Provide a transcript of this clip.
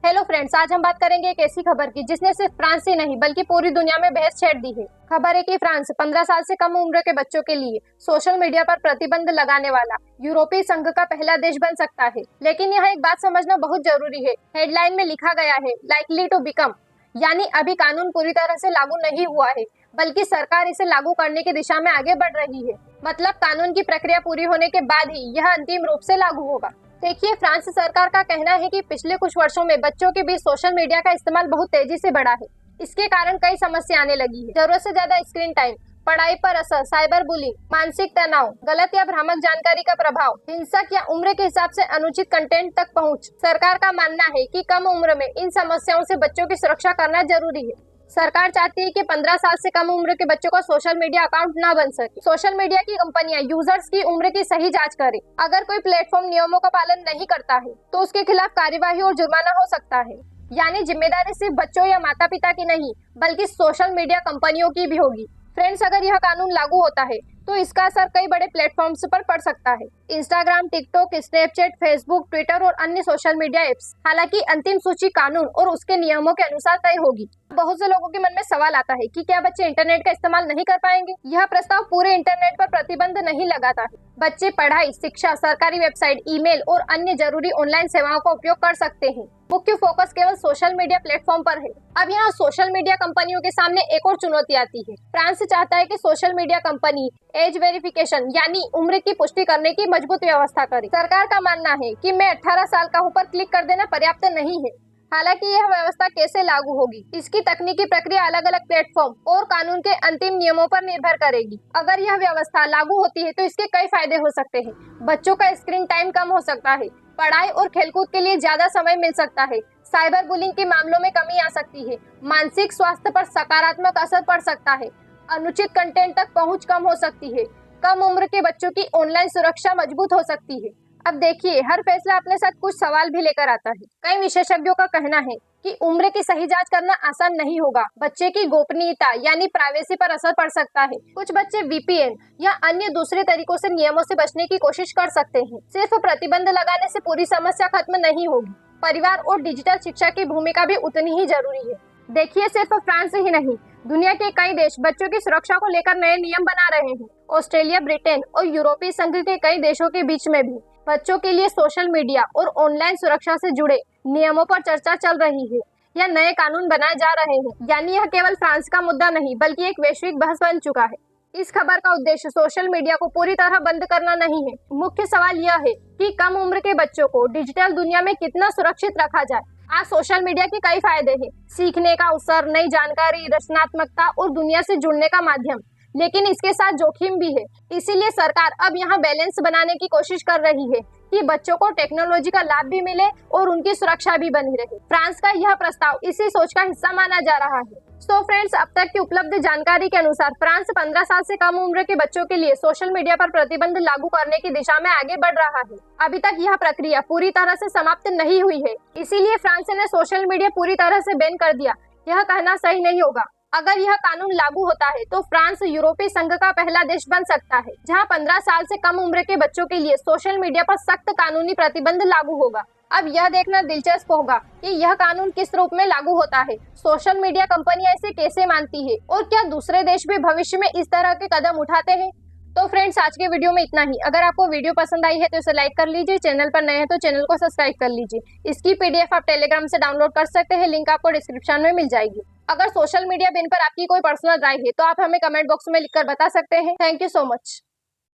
Hello friends, आज हम बात करेंगे एक ऐसी खबर की जिसने सिर्फ फ्रांस ही नहीं बल्कि पूरी दुनिया में बहस छेड़ दी है। खबर है कि फ्रांस 15 साल से कम उम्र के बच्चों के लिए सोशल मीडिया पर प्रतिबंध लगाने वाला यूरोपीय संघ का पहला देश बन सकता है। लेकिन यह एक बात समझना बहुत जरूरी है। हेडलाइन में लिखा गया है लाइकली टू बिकम, यानी अभी कानून पूरी तरह से लागू नहीं हुआ है, बल्कि सरकार इसे लागू करने की दिशा में आगे बढ़ रही है। मतलब कानून की प्रक्रिया पूरी होने के बाद ही यह अंतिम रूप से लागू होगा। देखिए, फ्रांस सरकार का कहना है कि पिछले कुछ वर्षों में बच्चों के बीच सोशल मीडिया का इस्तेमाल बहुत तेजी से बढ़ा है। इसके कारण कई समस्या आने लगी है। जरूरत से ज्यादा स्क्रीन टाइम, पढ़ाई पर असर, साइबर बुलिंग, मानसिक तनाव, गलत या भ्रामक जानकारी का प्रभाव, हिंसक या उम्र के हिसाब से अनुचित कंटेंट तक पहुंच। सरकार का मानना है कि कम उम्र में इन समस्याओं से बच्चों की सुरक्षा करना जरूरी है। सरकार चाहती है कि 15 साल से कम उम्र के बच्चों का सोशल मीडिया अकाउंट न बन सके। सोशल मीडिया की कंपनियां यूजर्स की उम्र की सही जांच करें। अगर कोई प्लेटफॉर्म नियमों का पालन नहीं करता है तो उसके खिलाफ कार्यवाही और जुर्माना हो सकता है। यानी जिम्मेदारी सिर्फ बच्चों या माता पिता की नहीं, बल्कि सोशल मीडिया कंपनियों की भी होगी। फ्रेंड्स, अगर यह कानून लागू होता है तो इसका असर कई बड़े प्लेटफॉर्म्स पर पड़ सकता है। Instagram, TikTok, Snapchat, Facebook, Twitter और अन्य सोशल मीडिया एप्स। हालांकि अंतिम सूची कानून और उसके नियमों के अनुसार तय होगी। बहुत से लोगों के मन में सवाल आता है कि क्या बच्चे इंटरनेट का इस्तेमाल नहीं कर पाएंगे। यह प्रस्ताव पूरे इंटरनेट पर प्रतिबंध नहीं लगाता है। बच्चे पढ़ाई, शिक्षा, सरकारी वेबसाइट, ईमेल और अन्य जरूरी ऑनलाइन सेवाओं का उपयोग कर सकते हैं। मुख्य फोकस केवल सोशल मीडिया प्लेटफॉर्म पर है। अब यहाँ सोशल मीडिया कंपनियों के सामने एक और चुनौती आती है। फ्रांस चाहता है कि social media company age verification यानी उम्र की पुष्टि करने की मजबूत व्यवस्था करे। सरकार का मानना है कि मैं 18 साल का हूँ पर क्लिक कर देना पर्याप्त नहीं है। हालांकि यह व्यवस्था कैसे लागू होगी, इसकी तकनीकी प्रक्रिया अलग अलग प्लेटफॉर्म और कानून के अंतिम नियमों पर निर्भर करेगी। अगर यह व्यवस्था लागू होती है तो इसके कई फायदे हो सकते हैं। बच्चों का स्क्रीन टाइम कम हो सकता है, पढ़ाई और खेलकूद के लिए ज्यादा समय मिल सकता है, साइबर बुलिंग के मामलों में कमी आ सकती है, मानसिक स्वास्थ्य पर सकारात्मक असर पड़ सकता है, अनुचित कंटेंट तक पहुंच कम हो सकती है, कम उम्र के बच्चों की ऑनलाइन सुरक्षा मजबूत हो सकती है। अब देखिए, हर फैसला अपने साथ कुछ सवाल भी लेकर आता है। कई विशेषज्ञों का कहना है कि उम्र की सही जांच करना आसान नहीं होगा। बच्चे की गोपनीयता यानी प्राइवेसी पर असर पड़ सकता है। कुछ बच्चे वीपीएन या अन्य दूसरे तरीकों से नियमों से बचने की कोशिश कर सकते हैं। सिर्फ प्रतिबंध लगाने से पूरी समस्या खत्म नहीं होगी। परिवार और डिजिटल शिक्षा की भूमिका भी उतनी ही जरूरी है। देखिए, सिर्फ फ्रांस ही नहीं, दुनिया के कई देश बच्चों की सुरक्षा को लेकर नए नियम बना रहे हैं। ऑस्ट्रेलिया, ब्रिटेन और यूरोपीय संघ के कई देशों के बीच में भी बच्चों के लिए सोशल मीडिया और ऑनलाइन सुरक्षा से जुड़े नियमों पर चर्चा चल रही है या नए कानून बनाए जा रहे हैं। यानी यह केवल फ्रांस का मुद्दा नहीं बल्कि एक वैश्विक बहस बन चुका है। इस खबर का उद्देश्य सोशल मीडिया को पूरी तरह बंद करना नहीं है। मुख्य सवाल यह है कि कम उम्र के बच्चों को डिजिटल दुनिया में कितना सुरक्षित रखा जाए। आज सोशल मीडिया के कई फायदे हैं, सीखने का अवसर, नई जानकारी, रचनात्मकता और दुनिया से जुड़ने का माध्यम, लेकिन इसके साथ जोखिम भी है। इसीलिए सरकार अब यहाँ बैलेंस बनाने की कोशिश कर रही है कि बच्चों को टेक्नोलॉजी का लाभ भी मिले और उनकी सुरक्षा भी बनी रहे। फ्रांस का यह प्रस्ताव इसी सोच का हिस्सा माना जा रहा है। तो फ्रेंड्स, अब तक की उपलब्ध जानकारी के अनुसार फ्रांस 15 साल से कम उम्र के बच्चों के लिए सोशल मीडिया पर प्रतिबंध लागू करने की दिशा में आगे बढ़ रहा है। अभी तक यह प्रक्रिया पूरी तरह से समाप्त नहीं हुई है, इसीलिए फ्रांस ने सोशल मीडिया पूरी तरह से बैन कर दिया, यह कहना सही नहीं होगा। अगर यह कानून लागू होता है तो फ्रांस यूरोपीय संघ का पहला देश बन सकता है जहां 15 साल से कम उम्र के बच्चों के लिए सोशल मीडिया पर सख्त कानूनी प्रतिबंध लागू होगा। अब यह देखना दिलचस्प होगा कि यह कानून किस रूप में लागू होता है, सोशल मीडिया कंपनियां इसे कैसे मानती है और क्या दूसरे देश भी भविष्य में इस तरह के कदम उठाते हैं। तो फ्रेंड्स, आज के वीडियो में इतना ही। अगर आपको वीडियो पसंद आई है तो इसे लाइक कर लीजिए, चैनल पर नए हैं तो चैनल को सब्सक्राइब कर लीजिए। इसकी पीडीएफ आप टेलीग्राम से डाउनलोड कर सकते हैं, लिंक आपको डिस्क्रिप्शन में मिल जाएगी। अगर सोशल मीडिया बैन पर आपकी कोई पर्सनल राय है तो आप हमें कमेंट बॉक्स में लिखकर बता सकते हैं। Thank you so much.